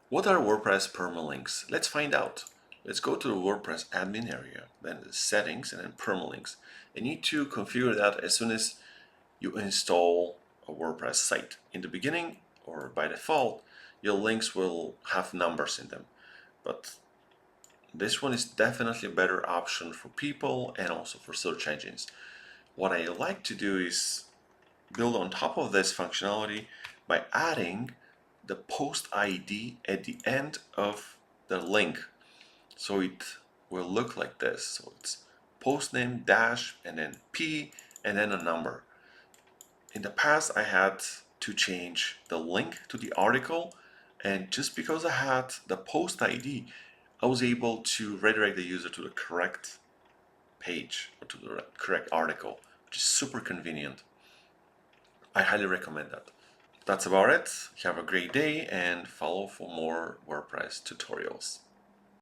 What are WordPress permalinks? Let's find out. Let's go to the WordPress admin area, then the settings, and then permalinks. You need to configure that as soon as you install a WordPress site. In the beginning, or by default, your links will have numbers in them. But this one is definitely a better option for people and also for search engines. What I like to do is build on top of this functionality by adding the post ID at the end of the link. So it will look like this. So it's post name dash and then P and then a number. In the past, I had to change the link to the article, and just because I had the post ID, I was able to redirect the user to the correct page or to the correct article, which is super convenient. I highly recommend that. That's about it. Have a great day and follow for more WordPress tutorials.